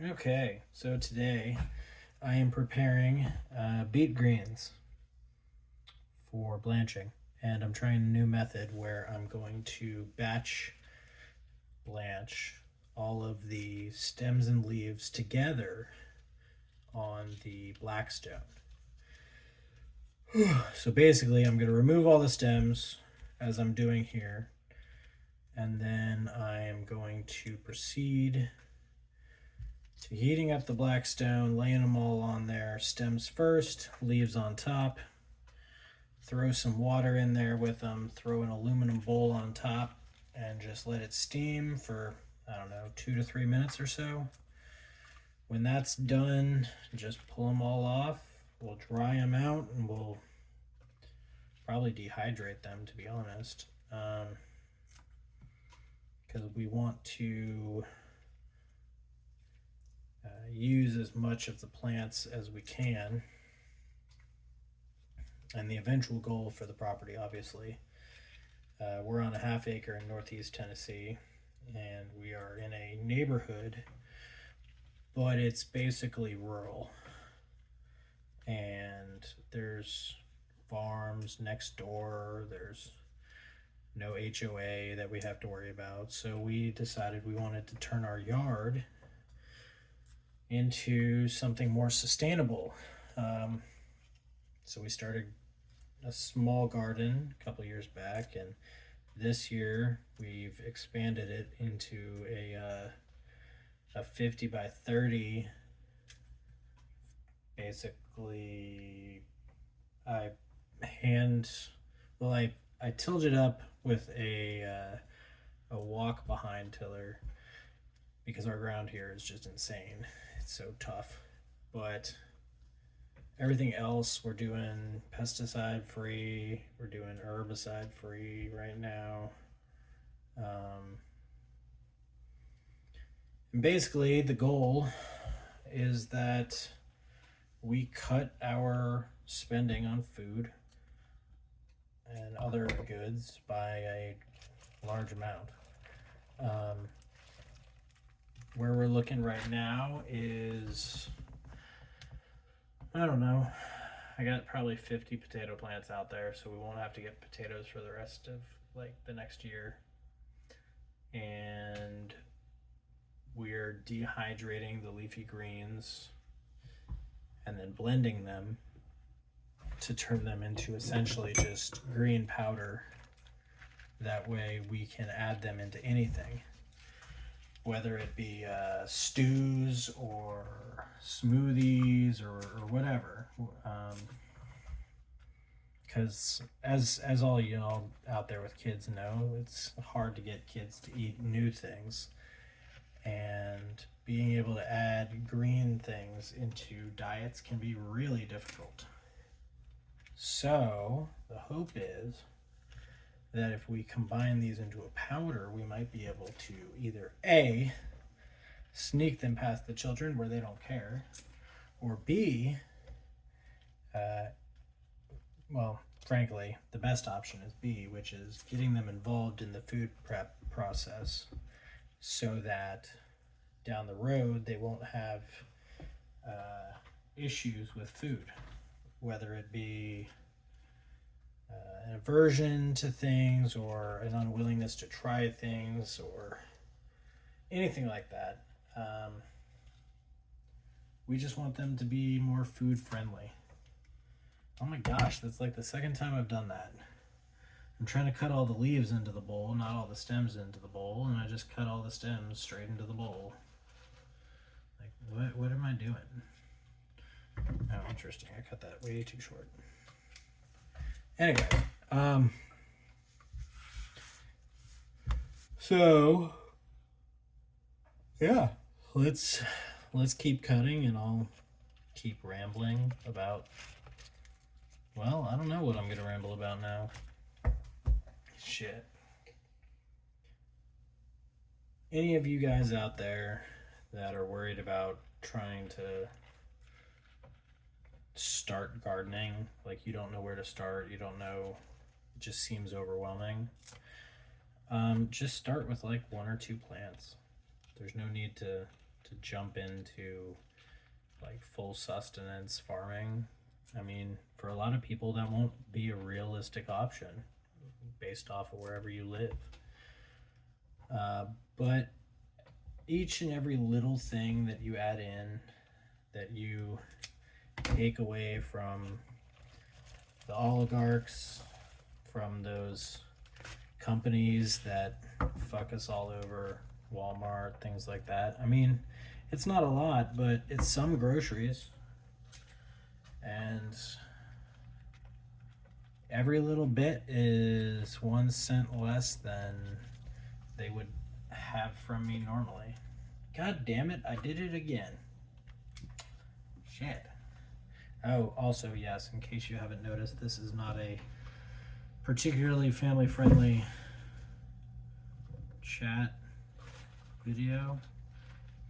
Okay, so today I am preparing beet greens for blanching, and I'm trying a new method where I'm going to batch blanch all of the stems and leaves together on the blackstone. So basically, I'm going to remove all the stems as I'm doing here, and then I am going to proceed to heating up the blackstone, laying them all on there, stems first, leaves on top. Throw some water in there with them, throw an aluminum bowl on top, and just let it steam for, I don't know, 2 to 3 minutes or so. When that's done, just pull them all off. We'll dry them out and we'll probably dehydrate them, to be honest, because we want to use as much of the plants as we can. And the eventual goal for the property, obviously, we're on a half acre in northeast Tennessee, and we are in a neighborhood, but it's basically rural. And there's farms next door, there's no HOA that we have to worry about. So we decided we wanted to turn our yard into something more sustainable. So we started a small garden a couple years back, and this year we've expanded it into a 50 by 30. Basically, I hand well I tilled it up with a walk behind tiller because our ground here is just insane. It's so tough, but everything else we're doing pesticide free, we're doing herbicide free right now. And basically the goal is that we cut our spending on food and other goods by a large amount. um, where we're looking right now is, I don't know. I got probably 50 potato plants out there, so we won't have to get potatoes for the rest of like the next year. And we're dehydrating the leafy greens and then blending them to turn them into essentially just green powder. That way we can add them into anything, whether it be stews or smoothies or whatever. Because as all y'all out there with kids know, it's hard to get kids to eat new things, and being able to add green things into diets can be really difficult. So the hope is that if we combine these into a powder, we might be able to either A, sneak them past the children where they don't care, or B, well, frankly, the best option is B, which is getting them involved in the food prep process so that down the road they won't have issues with food, whether it be an aversion to things or an unwillingness to try things or anything like that. We just want them to be more food friendly. Oh my gosh, that's like the second time I've done that. I'm trying to cut all the leaves into the bowl, not all the stems into the bowl, and I just cut all the stems straight into the bowl. Like, what am I doing? Oh, interesting. I cut that way too short. Anyway, so yeah, let's keep cutting, and I'll keep rambling about. Well, I don't know what I'm gonna ramble about now. Shit. Any of you guys out there that are worried about trying to start gardening, like you don't know where to start, you don't know, it just seems overwhelming, just start with like one or two plants. There's no need to to jump into like full sustenance farming. I mean, for a lot of people, that won't be a realistic option based off of wherever you live. But each and every little thing that you add in, that you take away from the oligarchs, from those companies that fuck us all over, Walmart, things like that. I mean, it's not a lot, but it's some groceries. And every little bit is 1 cent less than they would have from me normally. God damn it, I did it again. Shit. Oh, also, yes, in case you haven't noticed, this is not a particularly family-friendly chat video.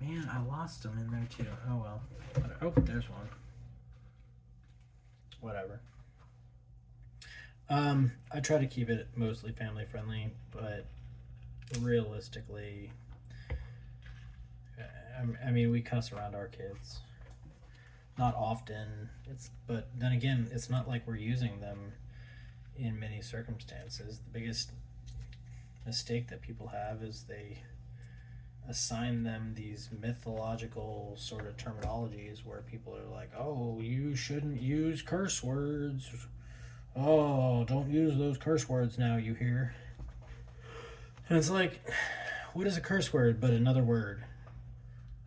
Man, I lost them in there too. Oh well. Oh, there's one. Whatever. I try to keep it mostly family-friendly, but realistically, I mean, we cuss around our kids. Not often. But then again, it's not like we're using them in many circumstances. The biggest mistake that people have is they assign them these mythological sort of terminologies where people are like, oh, you shouldn't use curse words. Oh, don't use those curse words now, you hear. And it's like, what is a curse word but another word?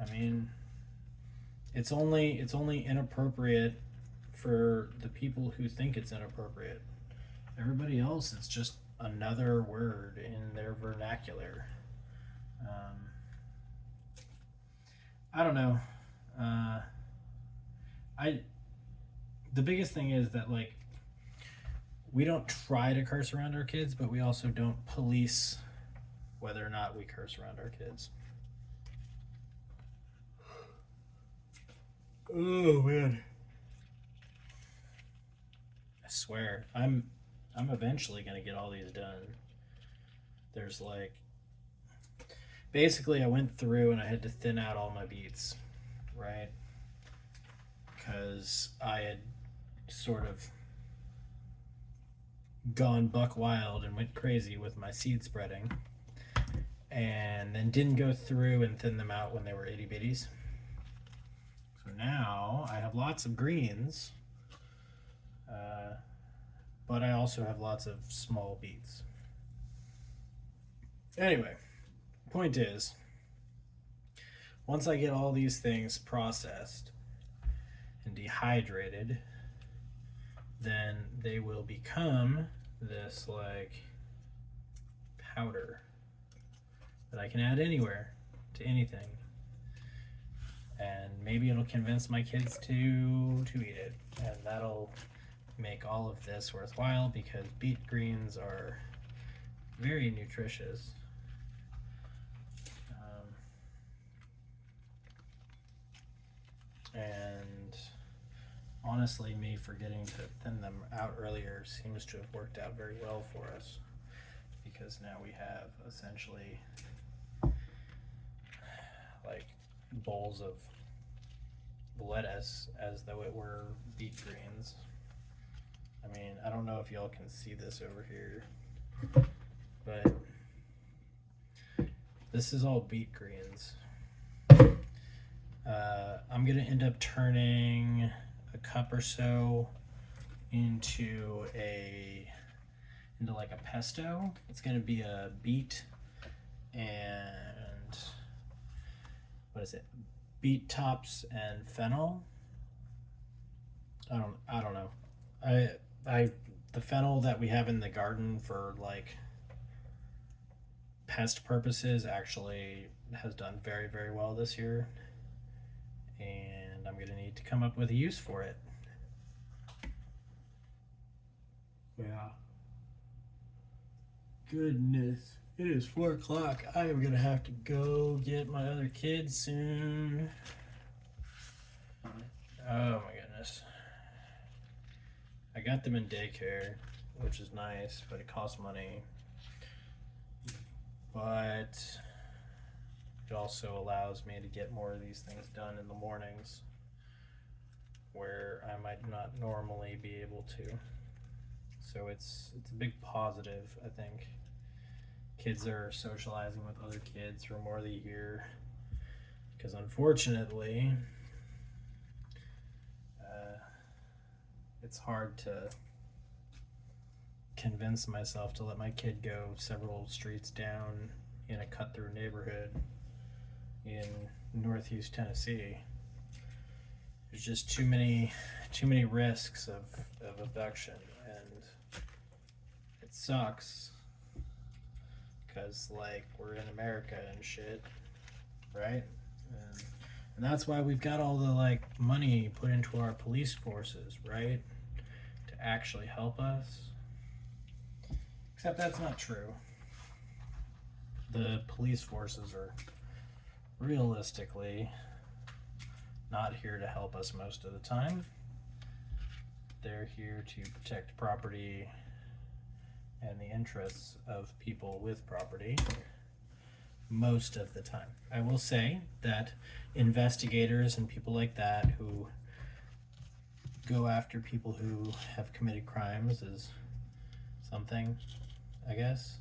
I mean, it's only inappropriate for the people who think it's inappropriate. Everybody else, it's just another word in their vernacular. I don't know. The biggest thing is that, like, we don't try to curse around our kids, but we also don't police whether or not we curse around our kids. Oh man, I swear, I'm eventually gonna get all these done. There's like, basically I went through and I had to thin out all my beets, right? Because I had sort of gone buck wild and went crazy with my seed spreading, and then didn't go through and thin them out when they were itty bitties. So now I have lots of greens, but I also have lots of small beets. Anyway, point is, once I get all these things processed and dehydrated, then they will become this like powder that I can add anywhere to anything. And maybe it'll convince my kids to eat it, and that'll make all of this worthwhile, because beet greens are very nutritious. And honestly, me forgetting to thin them out earlier seems to have worked out very well for us, because now we have essentially like bowls of lettuce as though it were beet greens. I mean, I don't know if y'all can see this over here, but this is all beet greens. I'm gonna end up turning a cup or so into like a pesto. It's gonna be a beet and what is it? Beet tops and fennel. I don't know. The fennel that we have in the garden for like pest purposes actually has done very, very well this year, and I'm gonna need to come up with a use for it. Yeah. Goodness. It is 4 o'clock. I am gonna have to go get my other kids soon. Oh my goodness. I got them in daycare, which is nice, but it costs money. But It also allows me to get more of these things done in the mornings where I might not normally be able to. So it's a big positive, I think. Kids are socializing with other kids for more of the year, because unfortunately, it's hard to convince myself to let my kid go several streets down in a cut-through neighborhood in Northeast Tennessee. There's just too many risks of abduction, and it sucks because like we're in America and shit, right? And that's why we've got all the like money put into our police forces, right? To actually help us. Except that's not true. The police forces are realistically not here to help us most of the time. They're here to protect property and the interests of people with property most of the time. I will say that investigators and people like that who go after people who have committed crimes is something, I guess.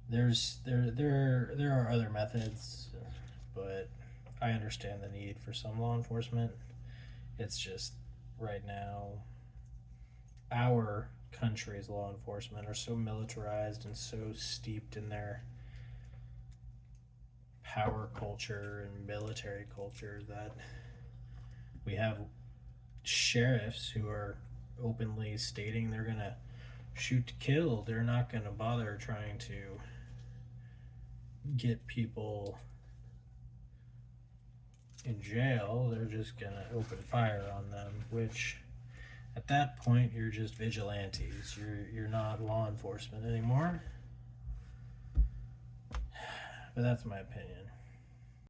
There are other methods, but I understand the need for some law enforcement. It's just right now our country's law enforcement are so militarized and so steeped in their power culture and military culture that we have sheriffs who are openly stating they're gonna shoot to kill. They're not gonna bother trying to get people in jail. They're just gonna open fire on them, which at that point you're just vigilantes. You're not law enforcement anymore. But that's my opinion.